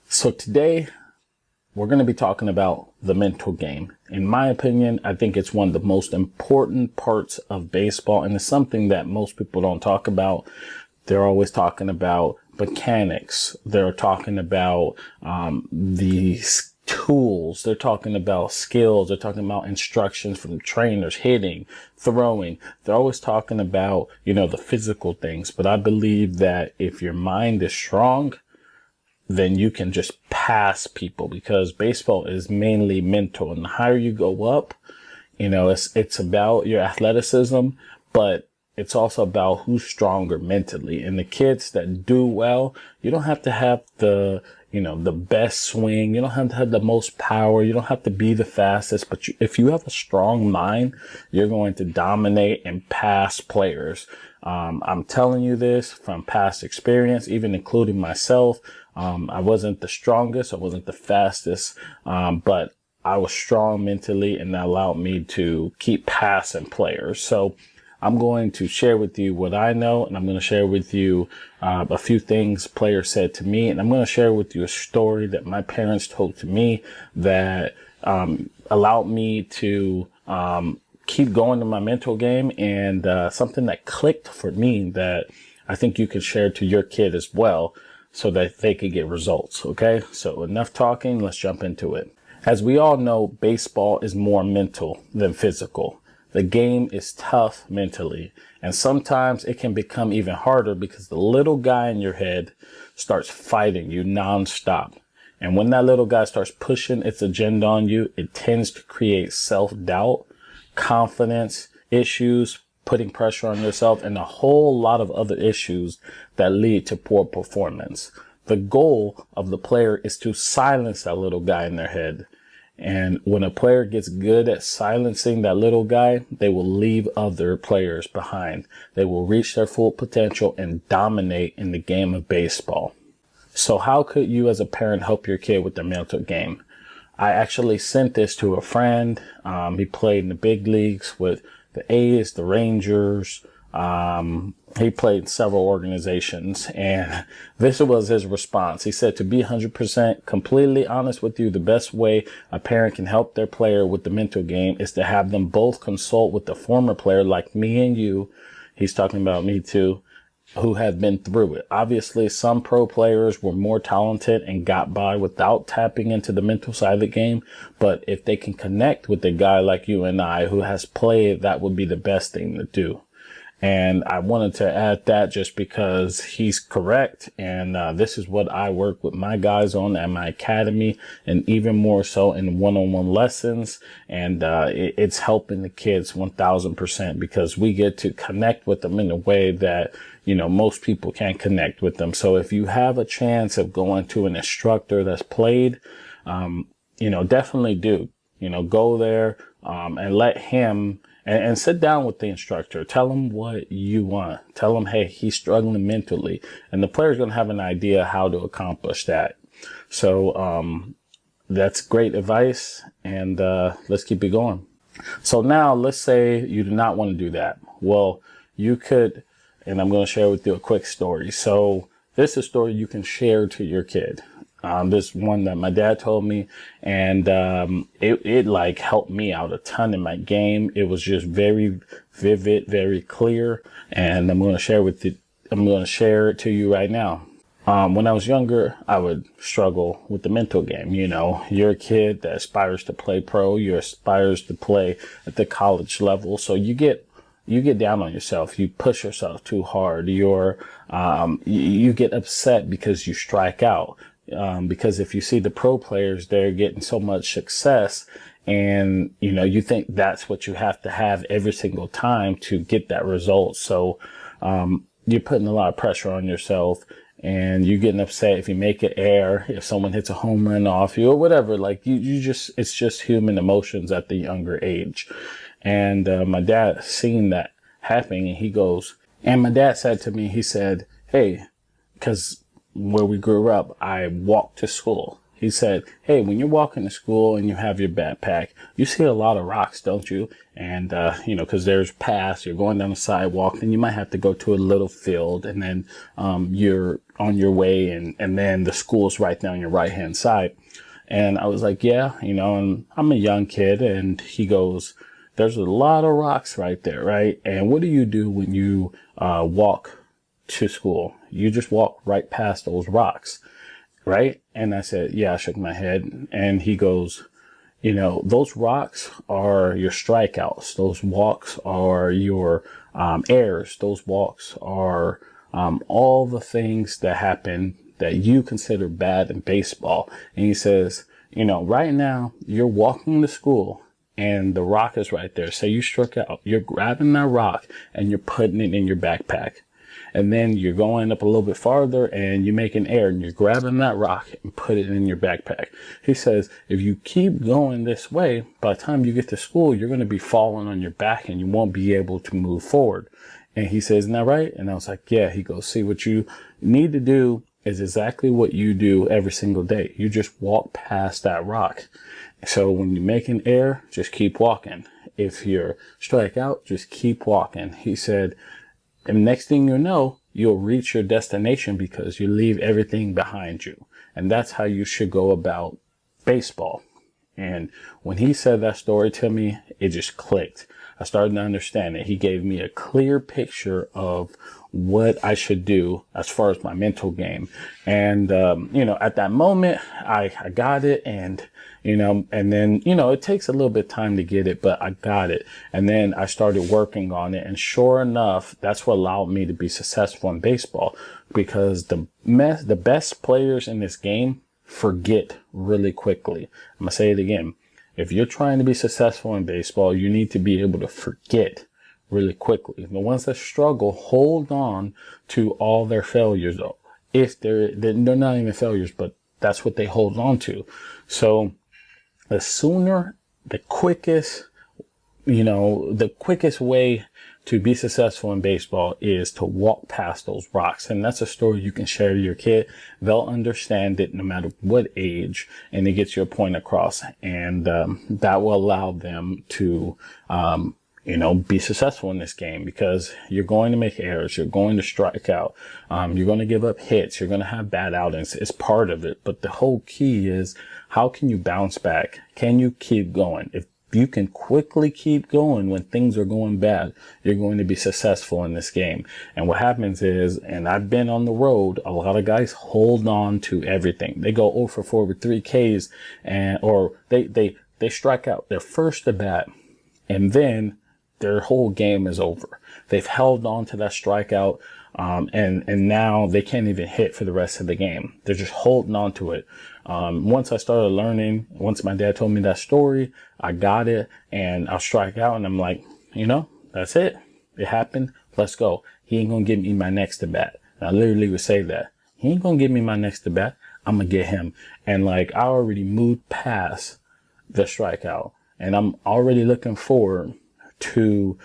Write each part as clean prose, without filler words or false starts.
So today we're going to be talking about the mental game. In my opinion, I think it's one of the most important parts of baseball, and it's something that most people don't talk about. They're always talking about mechanics. They're talking about the tools. They're talking about skills. They're talking about instructions from trainers, hitting, throwing. They're always talking about, the physical things. But I believe that if your mind is strong, then you can just pass people, because baseball is mainly mental. And the higher you go up, it's about your athleticism, but it's also about who's stronger mentally. And the kids that do well, you don't have to have the best swing. You don't have to have the most power. You don't have to be the fastest, but if you have a strong mind, you're going to dominate and pass players. I'm telling you this from past experience, even including myself. I wasn't the strongest. I wasn't the fastest. But I was strong mentally, and that allowed me to keep passing players. So I'm going to share with you what I know, and I'm going to share with you a few things players said to me, and I'm going to share with you a story that my parents told to me that allowed me to keep going in my mental game, and something that clicked for me that I think you could share to your kid as well, so that they could get results. Okay, so enough talking, let's jump into it. As we all know, baseball is more mental than physical. The game is tough mentally, and sometimes it can become even harder because the little guy in your head starts fighting you nonstop. And when that little guy starts pushing its agenda on you, it tends to create self-doubt, confidence issues, putting pressure on yourself, and a whole lot of other issues that lead to poor performance. The goal of the player is to silence that little guy in their head. And when a player gets good at silencing that little guy, they will leave other players behind. They will reach their full potential and dominate in the game of baseball. So how could you as a parent help your kid with their mental game? I actually sent this to a friend. He played in the big leagues with the A's, the Rangers. He played in several organizations, and this was his response. He said, to be 100% completely honest with you, the best way a parent can help their player with the mental game is to have them both consult with the former player like me and you. He's talking about me too, who have been through it. Obviously, some pro players were more talented and got by without tapping into the mental side of the game. But if they can connect with a guy like you and I who has played, that would be the best thing to do. And I wanted to add that just because he's correct. And this is what I work with my guys on at my academy, and even more so in one-on-one lessons. And it's helping the kids 1000%, because we get to connect with them in a way that, most people can't connect with them. So if you have a chance of going to an instructor that's played, definitely do, go there and let him and sit down with the instructor. Tell him what you want. Tell him, hey, he's struggling mentally. And the player's going to have an idea how to accomplish that. So that's great advice. And let's keep it going. So now let's say you do not want to do that. Well, you could, and I'm going to share with you a quick story. So this is a story you can share to your kid. This one that my dad told me, and it like helped me out a ton in my game. It was just very vivid, very clear, and I'm going to share it to you right now. When I was younger, I would struggle with the mental game. You're a kid that aspires to play pro. You aspires to play at the college level. So you get down on yourself. You push yourself too hard. You get upset because you strike out. Because if you see the pro players, they're getting so much success, and, you think that's what you have to have every single time to get that result. So, you're putting a lot of pressure on yourself, and you're getting upset if you make an error, if someone hits a home run off you or whatever. Like it's just human emotions at the younger age. And, my dad seen that happening, and my dad said to me, he said, hey, because where we grew up, I walked to school. He said, hey, when you're walking to school and you have your backpack, you see a lot of rocks, don't you? And, because there's paths, you're going down the sidewalk, then you might have to go to a little field, and then you're on your way, and then the school's right there on your right hand side. And I was like, yeah, and I'm a young kid. And he goes, there's a lot of rocks right there, right? And what do you do when you walk to school? You just walk right past those rocks, right? And I said, yeah, I shook my head. And he goes, those rocks are your strikeouts. Those walks are your errors. Those walks are all the things that happen that you consider bad in baseball. And he says, right now you're walking to school and the rock is right there. Say you struck out, you're grabbing that rock and you're putting it in your backpack. And then you're going up a little bit farther and you make an error and you're grabbing that rock and put it in your backpack. He says, if you keep going this way, by the time you get to school, you're going to be falling on your back and you won't be able to move forward. And he says, isn't that right? And I was like, yeah. He goes, see, what you need to do is exactly what you do every single day. You just walk past that rock. So when you make an error, just keep walking. If you're strike out, just keep walking. He said, and next thing you know, you'll reach your destination because you leave everything behind you. And that's how you should go about baseball. And when he said that story to me, it just clicked. I started to understand it. He gave me a clear picture of what I should do as far as my mental game. And, at that moment, I got it. And, and then, it takes a little bit of time to get it, but I got it. And then I started working on it. And sure enough, that's what allowed me to be successful in baseball, because the best players in this game forget really quickly. I'm going to say it again. If you're trying to be successful in baseball, you need to be able to forget really quickly. The ones that struggle hold on to all their failures, though. If they're not even failures, but that's what they hold on to. So the sooner, the quickest way to be successful in baseball is to walk past those rocks. And that's a story you can share to your kid. They'll understand it no matter what age, and it gets your point across. And that will allow them to, be successful in this game, because you're going to make errors. You're going to strike out. You're going to give up hits. You're going to have bad outings. It's part of it. But the whole key is, how can you bounce back? Can you keep going? If you can quickly keep going when things are going bad, you're going to be successful in this game. And what happens is, and I've been on the road, a lot of guys hold on to everything. They go 0 for 4 with 3 Ks, or they strike out their first at bat, and then their whole game is over. They've held on to that strikeout, and now they can't even hit for the rest of the game. They're just holding on to it. Once I started learning, once my dad told me that story, I got it, and I'll strike out, and I'm like, that's it. It happened. Let's go. He ain't going to give me my next at bat. And I literally would say that. He ain't going to give me my next at bat. I'm going to get him. And I already moved past the strikeout, and I'm already looking forward to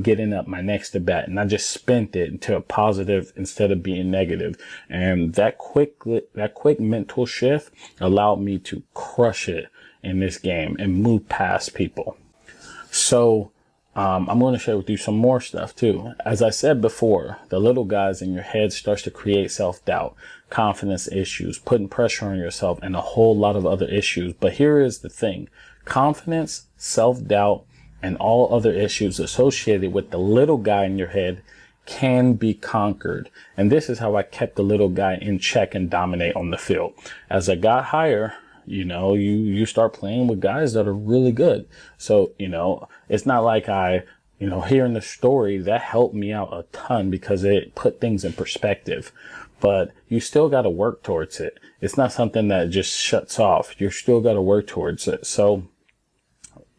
getting up my next at bat, and I just spent it into a positive instead of being negative. And that quick mental shift allowed me to crush it in this game and move past people. So I'm going to share with you some more stuff too. As I said before, the little guys in your head starts to create self-doubt, confidence issues, putting pressure on yourself, and a whole lot of other issues. But here is the thing: confidence, self-doubt, and all other issues associated with the little guy in your head can be conquered. And this is how I kept the little guy in check and dominate on the field. As I got higher, you start playing with guys that are really good. So, it's not like hearing the story, that helped me out a ton because it put things in perspective. But you still got to work towards it. It's not something that just shuts off. You still got to work towards it. So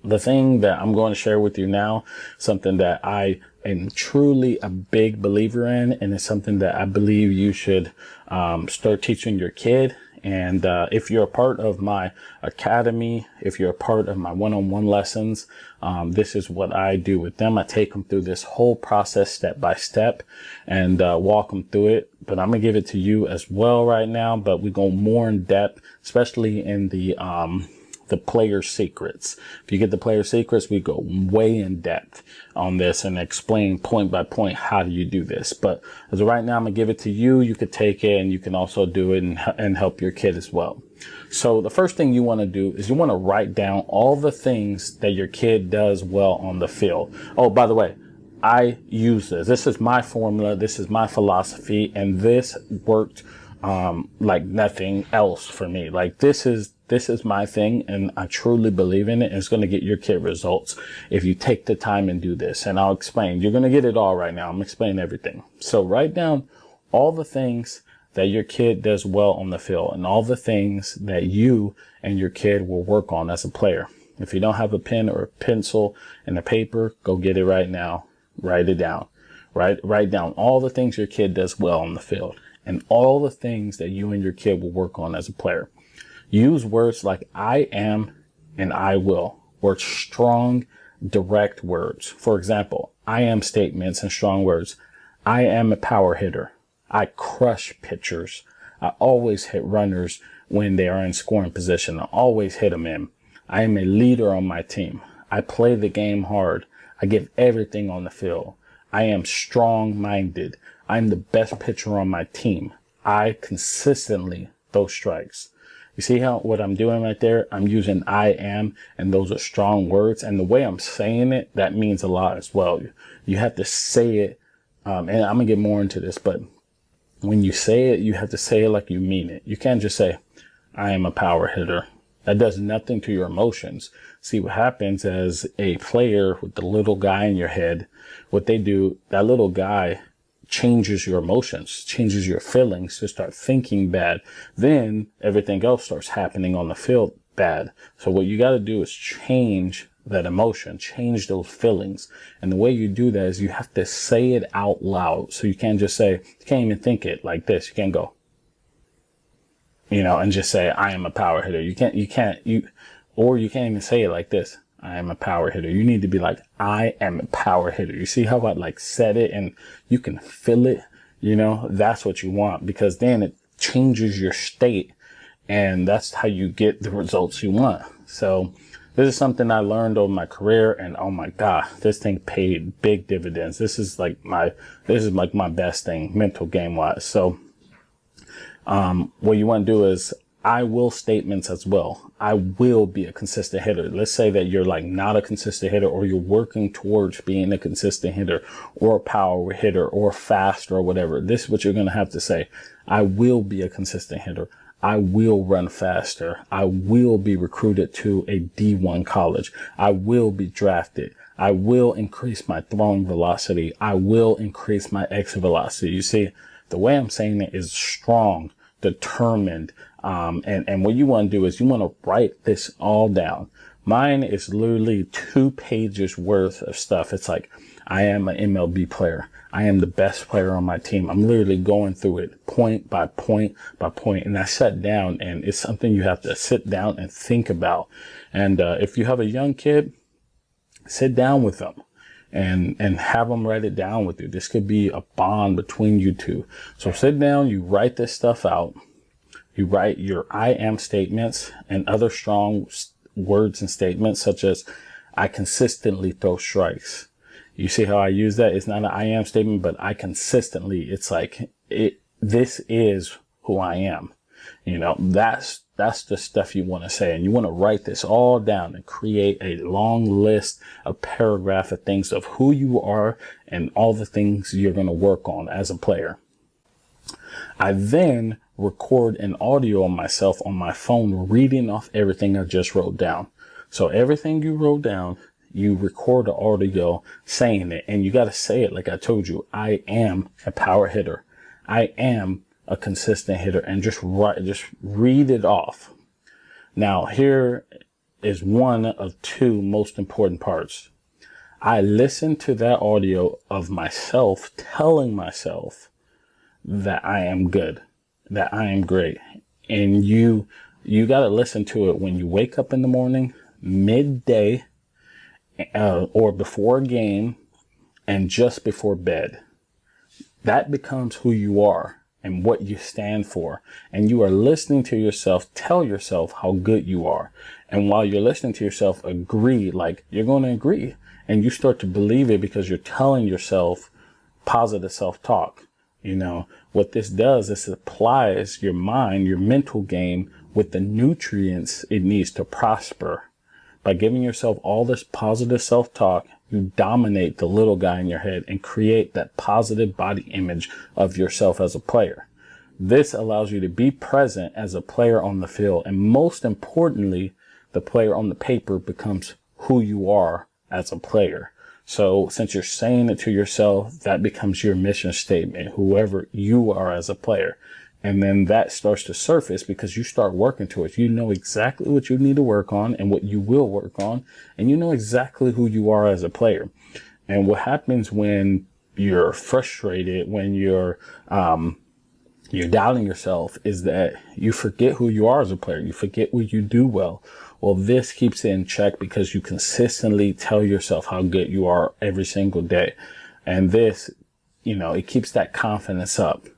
the thing that I'm going to share with you now, something that I am truly a big believer in, and it's something that I believe you should start teaching your kid. And if you're a part of my academy, if you're a part of my one-on-one lessons, this is what I do with them. I take them through this whole process step by step and walk them through it. But I'm going to give it to you as well right now. But we go more in depth, especially in the the player secrets. If you get the player secrets, we go way in depth on this and explain point by point how do you do this. But as of right now, I'm gonna give it to you. You could take it and you can also do it and help your kid as well. So the first thing you want to do is you want to write down all the things that your kid does well on the field. Oh, by the way, I use this. This is my formula. This is my philosophy, and this worked like nothing else for me. Like this is my thing, and I truly believe in it. And it's going to get your kid results if you take the time and do this. And I'll explain. You're going to get it all right now. I'm explaining everything. So write down all the things that your kid does well on the field and all the things that you and your kid will work on as a player. If you don't have a pen or a pencil and a paper, go get it right now. Write it down. Write down all the things your kid does well on the field and all the things that you and your kid will work on as a player. Use words like I am and I will. Words, strong, direct words. For example, I am statements and strong words. I am a power hitter. I crush pitchers. I always hit runners when they are in scoring position. I always hit them in. I am a leader on my team. I play the game hard. I give everything on the field. I am strong-minded. I'm the best pitcher on my team. I consistently throw strikes. You see what I'm doing right there? I'm using I am, and those are strong words. And the way I'm saying it, that means a lot as well. You have to say it, and I'm going to get more into this, but when you say it, you have to say it like you mean it. You can't just say, I am a power hitter. That does nothing to your emotions. See, what happens as a player with the little guy in your head, what they do, that little guy changes your emotions, changes your feelings to start thinking bad. Then everything else starts happening on the field bad. So what you got to do is change that emotion, change those feelings. And the way you do that is you have to say it out loud. So you can't just say, you can't even think it like this. You can't go, and just say, I am a power hitter. You can't even say it like this. I am a power hitter. You need to be like, I am a power hitter. You see how I said it and you can feel it, that's what you want, because then it changes your state and that's how you get the results you want. So this is something I learned over my career, and oh my God, this thing paid big dividends. This is like my best thing, mental game wise. So, what you want to do is I will statements as well. I will be a consistent hitter. Let's say that you're not a consistent hitter, or you're working towards being a consistent hitter or a power hitter or fast or whatever. This is what you're going to have to say. I will be a consistent hitter. I will run faster. I will be recruited to a D1 college. I will be drafted. I will increase my throwing velocity. I will increase my exit velocity. You see, the way I'm saying it is strong, determined. And what you want to do is you want to write this all down. Mine is literally 2 pages worth of stuff. It's like, I am an MLB player. I am the best player on my team. I'm literally going through it point by point by point. And I sat down, and it's something you have to sit down and think about. And if you have a young kid, sit down with them and have them write it down with you. This could be a bond between you two. So sit down, you write this stuff out. You write your I am statements and other strong words and statements, such as I consistently throw strikes. You see how I use that? It's not an I am statement, but I consistently, it's like, this is who I am. That's the stuff you want to say. And you want to write this all down and create a long list, a paragraph of things of who you are and all the things you're going to work on as a player. I then record an audio of myself on my phone reading off everything I just wrote down. So everything you wrote down, you record the audio saying it, and you got to say it like I told you. I am a power hitter. I am a consistent hitter, and just read it off. Now, here is one of 2 most important parts. I listen to that audio of myself telling myself that I am good, that I am great. And you got to listen to it when you wake up in the morning, midday, or before a game, and just before bed. That becomes who you are. and what you stand for. And you are listening to yourself tell yourself how good you are. And while you're listening to yourself agree, like you're going to agree, and you start to believe it because you're telling yourself positive self-talk. You know, what this does is it applies your mind, your mental game with the nutrients it needs to prosper. By giving yourself all this positive self-talk, you dominate the little guy in your head and create that positive body image of yourself as a player. This allows you to be present as a player on the field. And most importantly, the player on the paper becomes who you are as a player. So since you're saying it to yourself, that becomes your mission statement, whoever you are as a player. And then that starts to surface because you start working towards, you know exactly what you need to work on and what you will work on. And you know exactly who you are as a player. And what happens when you're frustrated, when you're doubting yourself, is that you forget who you are as a player. You forget what you do well. Well, this keeps it in check because you consistently tell yourself how good you are every single day. And this, you know, it keeps that confidence up.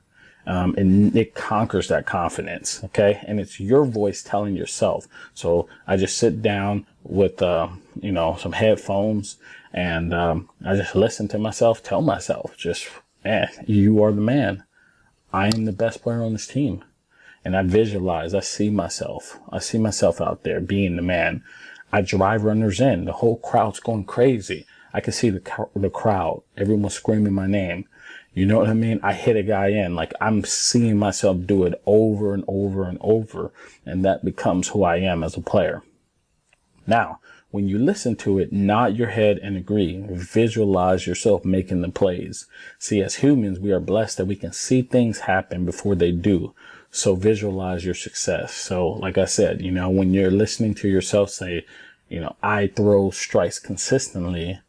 And it conquers that confidence. Okay. And it's your voice telling yourself. So I just sit down with, some headphones and, I just listen to myself, tell myself just, man, you are the man. I am the best player on this team. And I visualize, I see myself out there being the man. I drive runners in. The whole crowd's going crazy. I can see the crowd. Everyone's screaming my name. You know what I mean? I hit a guy in. Like, I'm seeing myself do it over and over and over. And that becomes who I am as a player. Now, when you listen to it, nod your head and agree. Visualize yourself making the plays. See, as humans, we are blessed that we can see things happen before they do. So visualize your success. So like I said, you know, when you're listening to yourself say, you know, I throw strikes consistently,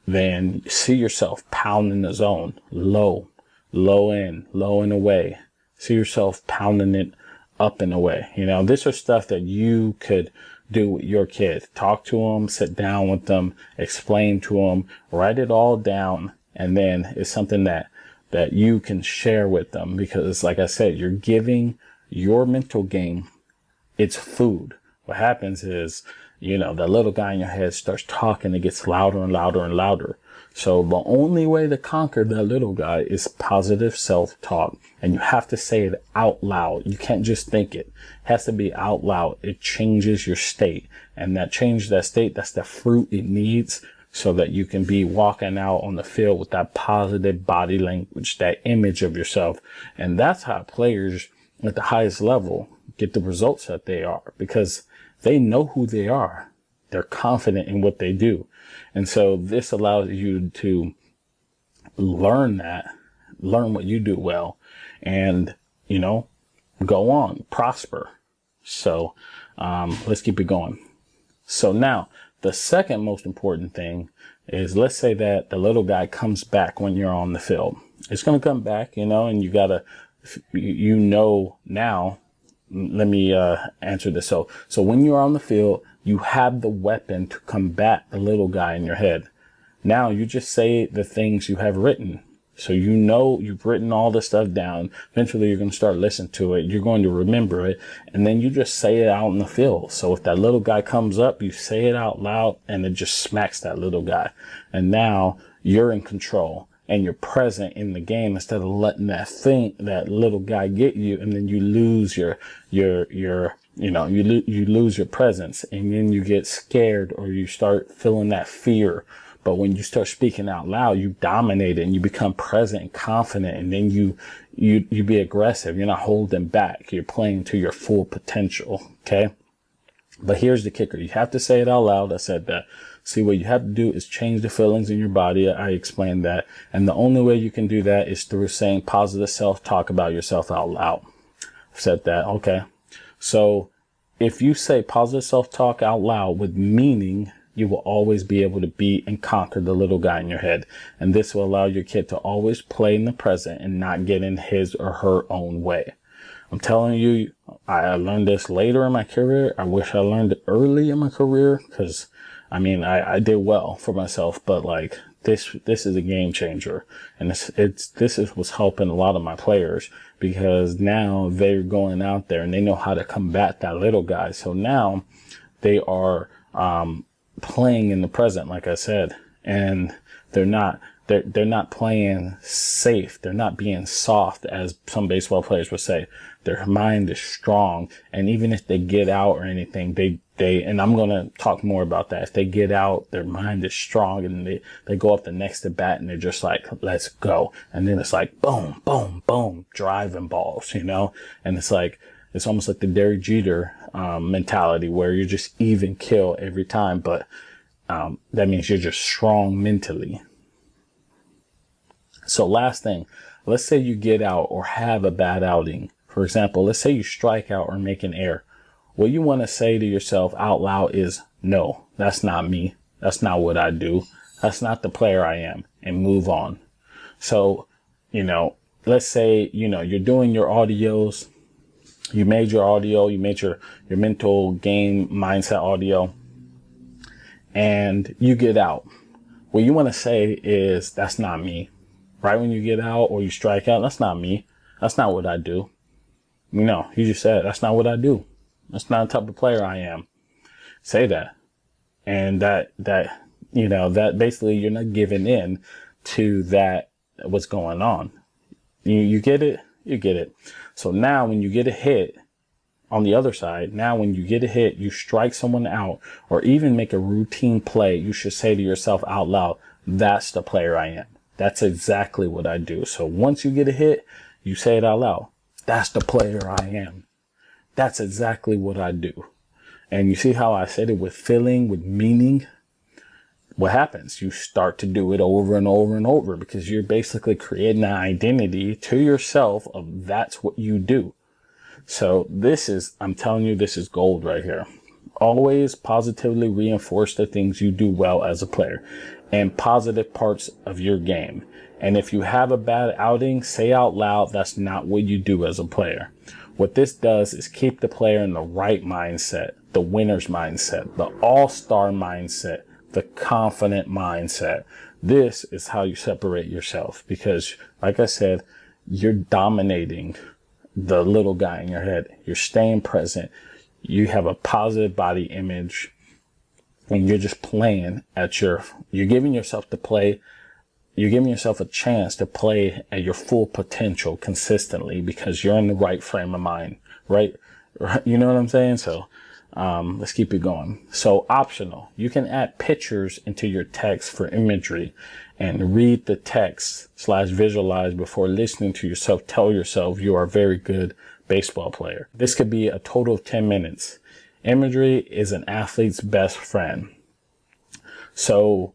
then see yourself pounding the zone, low in, low and away. See yourself pounding it up and away. You know, this is stuff that you could do with your kids. Talk to them, sit down with them, explain to them, write it all down. And then it's something that you can share with them, because like I said, you're giving your mental game its food. What happens is, you know, that little guy in your head starts talking. It gets louder and louder and louder. So the only way to conquer that little guy is positive self-talk. And you have to say it out loud. You can't just think it. It has to be out loud. It changes your state. And that changes that state, that's the fruit it needs, so that you can be walking out on the field with that positive body language, that image of yourself. And that's how players at the highest level get the results that they are, because they know who they are. They're confident in what they do. And so this allows you to learn what you do well, and, you know, go on, prosper. So let's keep it going. So now, the second most important thing is, let's say that the little guy comes back when you're on the field. It's going to come back, you know, and you gotta, you know, now, let me answer this. So when you're on the field, you have the weapon to combat the little guy in your head. Now you just say the things you have written. So you know you've written all this stuff down. Eventually you're going to start listening to it. You're going to remember it. And then you just say it out in the field. So if that little guy comes up, you say it out loud and it just smacks that little guy. And now you're in control and you're present in the game instead of letting that little guy get you. And then you lose you lose your presence, and then you get scared or you start feeling that fear. But when you start speaking out loud, you dominate it and you become present and confident. And then you be aggressive. You're not holding back. You're playing to your full potential. Okay. But here's the kicker. You have to say it out loud. I said that. See, what you have to do is change the feelings in your body. I explained that. And the only way you can do that is through saying positive self-talk about yourself out loud. I've said that. Okay. So if you say positive self-talk out loud with meaning, you will always be able to beat and conquer the little guy in your head. And this will allow your kid to always play in the present and not get in his or her own way. I'm telling you, I learned this later in my career. I wish I learned it early in my career, because I mean, I did well for myself, but like this is a game changer. And this is what's helping a lot of my players, because now they're going out there and they know how to combat that little guy. So now they are playing in the present, like I said, and they're not playing safe. They're not being soft, as some baseball players would say. Their mind is strong, and even if they get out or anything, they and I'm going to talk more about that. If they get out, their mind is strong, and they go up the next at bat and they're just like, let's go. And then it's like boom, boom, boom, driving balls, you know? And it's like, it's almost like the Derek Jeter mentality, where you're just even kill every time. But that means you're just strong mentally. So last thing, let's say you get out or have a bad outing. For example, let's say you strike out or make an error. What you want to say to yourself out loud is, no, that's not me. That's not what I do. That's not the player I am, and move on. So, you know, let's say, you know, you're doing your audios. You made your audio, you made your mental game mindset audio, and you get out. What you want to say is, that's not me. Right when you get out or you strike out, that's not me. That's not what I do. You know, you just said, that's not what I do. That's not the type of player I am. Say that. And that, you know, that basically you're not giving in to that, what's going on. You get it? You get it. So now when you get a hit on the other side, now when you get a hit, you strike someone out or even make a routine play, you should say to yourself out loud, that's the player I am. That's exactly what I do. So once you get a hit, you say it out loud. That's the player I am. That's exactly what I do. And you see how I said it with feeling, with meaning? What happens? You start to do it over and over and over, because you're basically creating an identity to yourself of that's what you do. So this is, I'm telling you, this is gold right here. Always positively reinforce the things you do well as a player and positive parts of your game. And if you have a bad outing, say out loud, that's not what you do as a player. What this does is keep the player in the right mindset, the winner's mindset, the all-star mindset, the confident mindset. This is how you separate yourself, because like I said, you're dominating the little guy in your head. You're staying present. You have a positive body image, and you're just playing at you're giving yourself to play. You're giving yourself a chance to play at your full potential consistently, because you're in the right frame of mind, right? You know what I'm saying? So, let's keep it going. So optional, you can add pictures into your text for imagery and read the text / visualize before listening to yourself. Tell yourself you are a very good baseball player. This could be a total of 10 minutes. Imagery is an athlete's best friend. So,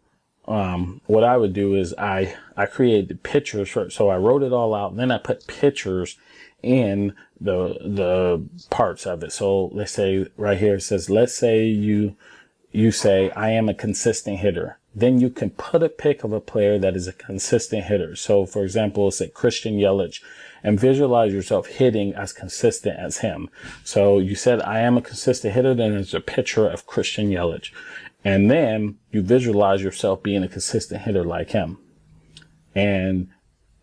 what I would do is I create the pictures so I wrote it all out, and then I put pictures in the parts of it. So let's say right here it says, let's say you say, I am a consistent hitter. Then you can put a pic of a player that is a consistent hitter. So for example, say Christian Yelich, and visualize yourself hitting as consistent as him. So you said, I am a consistent hitter. Then there's a picture of Christian Yelich. And then you visualize yourself being a consistent hitter like him. And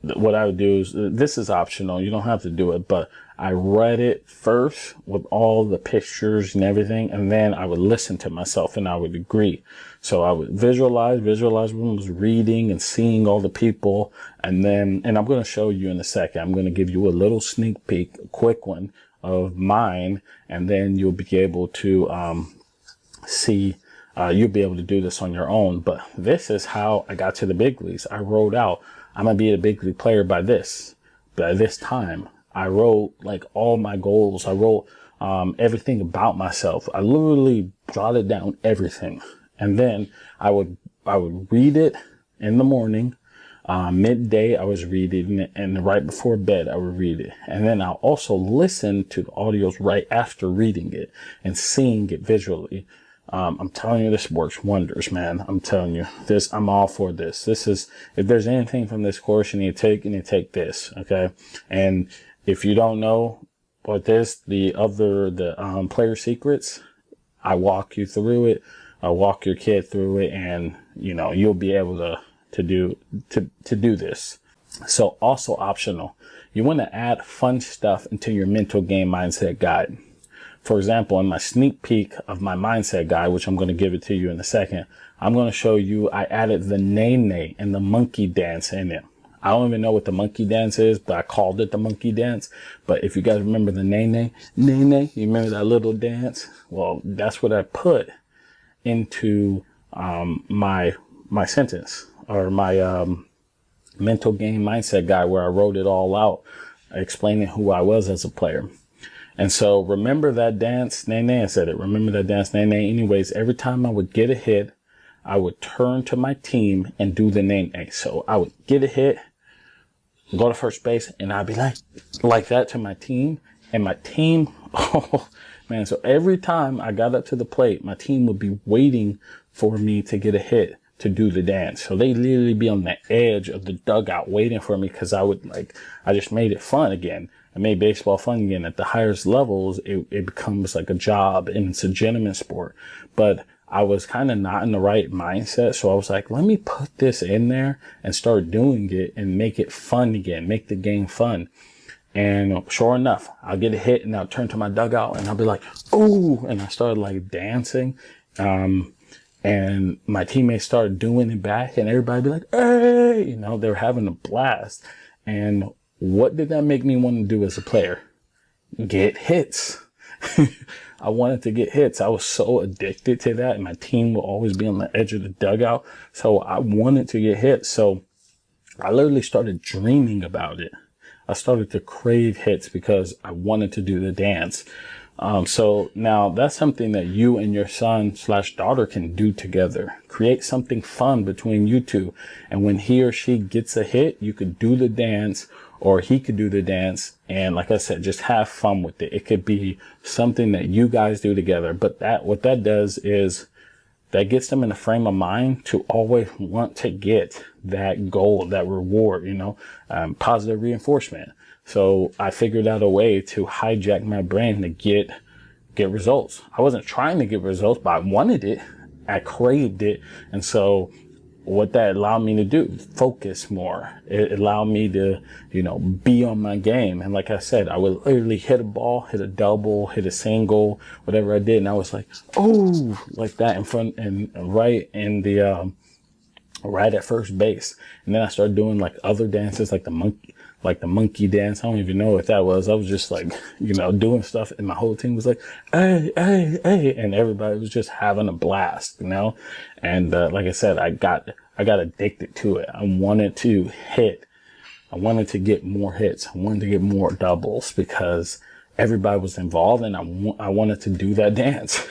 what I would do is, this is optional. You don't have to do it, but I read it first with all the pictures and everything. And then I would listen to myself and I would agree. So I would visualize when I was reading and seeing all the people. And I'm going to show you in a second. I'm going to give you a little sneak peek, a quick one of mine. And then you'll be able to, see. You'll be able to do this on your own, but this is how I got to the big leagues. I wrote out, I'm going to be a big league player by this time. I wrote like all my goals. I wrote, everything about myself. I literally jotted down everything. And then I would read it in the morning, midday I was reading it, and right before bed I would read it. And then I'll also listen to the audios right after reading it and seeing it visually. I'm telling you, this works wonders, man. I'm telling you this. I'm all for this. This is, if there's anything from this course you need to take this. Okay. And if you don't know what the player secrets, I walk you through it. I walk your kid through it, and you'll be able to to do this. So also optional, you want to add fun stuff into your mental game mindset guide. For example, in my sneak peek of my mindset guide, which I'm going to give it to you in a second, I'm going to show you I added the nay and the monkey dance in it. I don't even know what the monkey dance is, but I called it the monkey dance. But if you guys remember the nay, you remember that little dance? Well, that's what I put into my sentence, or my mental game mindset guide, where I wrote it all out, explaining who I was as a player. And so remember that dance, nay, I said it. Remember that dance, nay. Anyways, every time I would get a hit, I would turn to my team and do the nay. So I would get a hit, go to first base, and I'd be like that to my team. And my team, oh man, so every time I got up to the plate, my team would be waiting for me to get a hit to do the dance. So they literally be on the edge of the dugout waiting for me, because I just made it fun again. I made baseball fun again. At the highest levels, it becomes like a job, and it's a gentleman sport. But I was kind of not in the right mindset. So I was like, let me put this in there and start doing it and make it fun again, make the game fun. And sure enough, I'll get a hit and I'll turn to my dugout and I'll be like, oh, and I started like dancing. And my teammates started doing it back, and everybody be like, hey, you know, they're having a blast. And what did that make me want to do as a player? Get hits. I wanted to get hits. I was so addicted to that. And my team will always be on the edge of the dugout. So I wanted to get hits. So I literally started dreaming about it. I started to crave hits because I wanted to do the dance. So now that's something that you and your son/daughter can do together. Create something fun between you two. And when he or she gets a hit, you could do the dance, or he could do the dance. And like I said, just have fun with it. It could be something that you guys do together. But what that does is that gets them in a frame of mind to always want to get that goal, that reward, positive reinforcement. So I figured out a way to hijack my brain to get results. I wasn't trying to get results, but I wanted it. I craved it. And so what that allowed me to do, focus more. It allowed me to, be on my game. And like I said, I would literally hit a ball, hit a double, hit a single, whatever I did. And I was like, oh, like that in front and right in the, right at first base. And then I started doing like other dances, like the monkey dance. I don't even know what that was. I was just like, doing stuff, and my whole team was like, hey, hey, hey. And everybody was just having a blast, And, like I said, I got addicted to it. I wanted to hit. I wanted to get more hits. I wanted to get more doubles because everybody was involved, and I wanted to do that dance.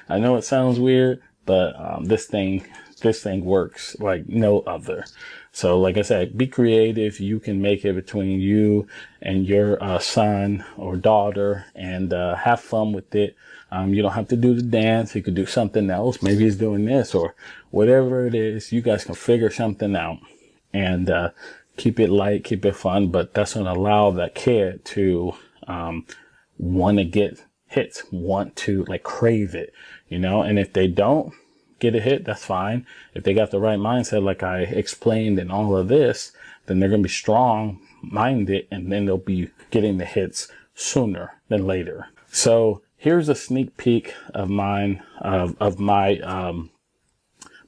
I know it sounds weird, but, this thing works like no other. So like I said, be creative. You can make it between you and your son or daughter, and have fun with it. You don't have to do the dance. You could do something else. Maybe he's doing this or whatever it is. You guys can figure something out, and keep it light, keep it fun. But that's going to allow that kid to want to get hits, want to crave it, and if they don't get a hit, that's fine. If they got the right mindset, like I explained in all of this, then they're going to be strong minded, and then they'll be getting the hits sooner than later. So here's a sneak peek of mine, of my,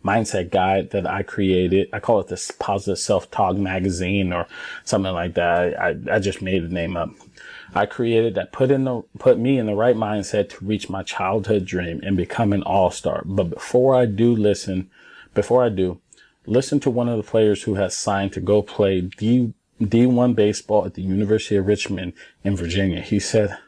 mindset guide that I created. I call it this Positive Self-Talk magazine or something like that. I just made the name up. I created that put me in the right mindset to reach my childhood dream and become an all-star. But before I do, listen to one of the players who has signed to go play D1 baseball at the University of Richmond in Virginia. He said,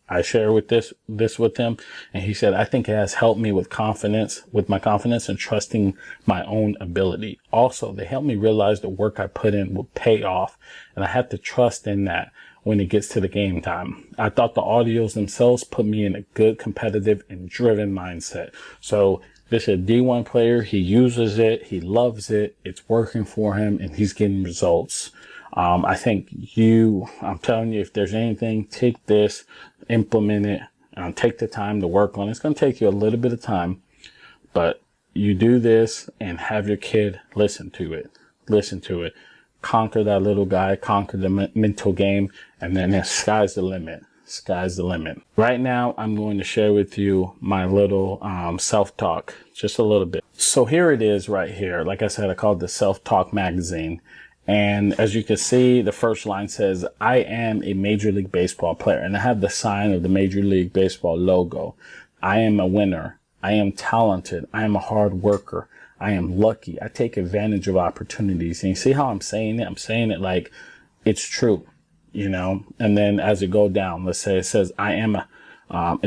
I share with this with him, and he said, I think it has helped me with my confidence and trusting my own ability. Also, they helped me realize the work I put in will pay off, and I have to trust in that when it gets to the game time. I thought the audios themselves put me in a good, competitive, and driven mindset. So this is a D1 player. He uses it. He loves it. It's working for him, and he's getting results. I think I'm telling you, if there's anything, take this, implement it, take the time to work on it. It's going to take you a little bit of time, but You do this and have your kid listen to it. Listen to it. Conquer that little guy, conquer the mental game, and then the sky's the limit. Sky's the limit. Right now, I'm going to share with you my little self-talk, just a little bit. So here it is right here. Like I said, I called the Self-Talk magazine. And as you can see, the first line says, I am a Major League Baseball player. And I have the sign of the Major League Baseball logo. I am a winner. I am talented. I am a hard worker. I am lucky. I take advantage of opportunities. And you see how I'm saying it? I'm saying it like it's true, you know? And then as it go down, let's say it says, I am a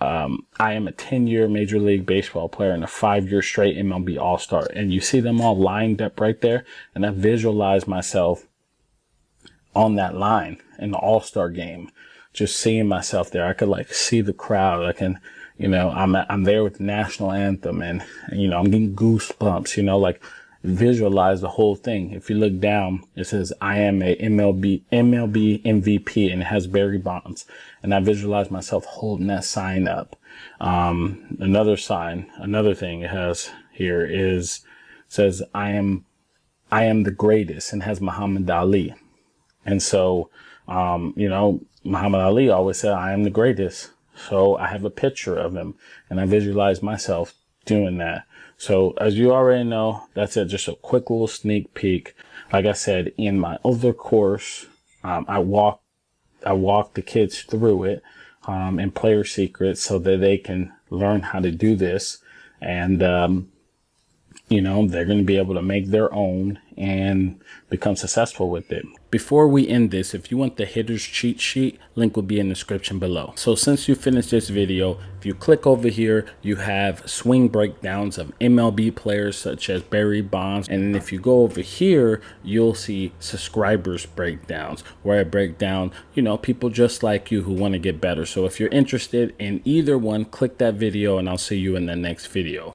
10-year Major League Baseball player and a 5-year straight MLB All-Star. And you see them all lined up right there. And I visualize myself on that line in the All-Star game, just seeing myself there. I could like see the crowd. I can, you know, I'm there with the national anthem and, you know, I'm getting goosebumps, you know, like visualize the whole thing. If you look down, it says, I am a MLB MVP, and it has Barry Bonds. And I visualize myself holding that sign up. Another thing it has here says, I am the greatest, and has Muhammad Ali. And so, you know, Muhammad Ali always said, I am the greatest. So I have a picture of him and I visualize myself doing that. So as you already know, that's it. Just a quick little sneak peek. Like I said, in my other course, I walk the kids through it, in Player Secrets so that they can learn how to do this. And, you know, they're going to be able to make their own and become successful with it. Before we end this, if you want the hitter's cheat sheet, link will be in the description below. So since you finished this video, if you click over here, you have swing breakdowns of MLB players such as Barry Bonds. And if you go over here, you'll see subscribers breakdowns, where I break down, you know, people just like you who want to get better. So if you're interested in either one, click that video and I'll see you in the next video.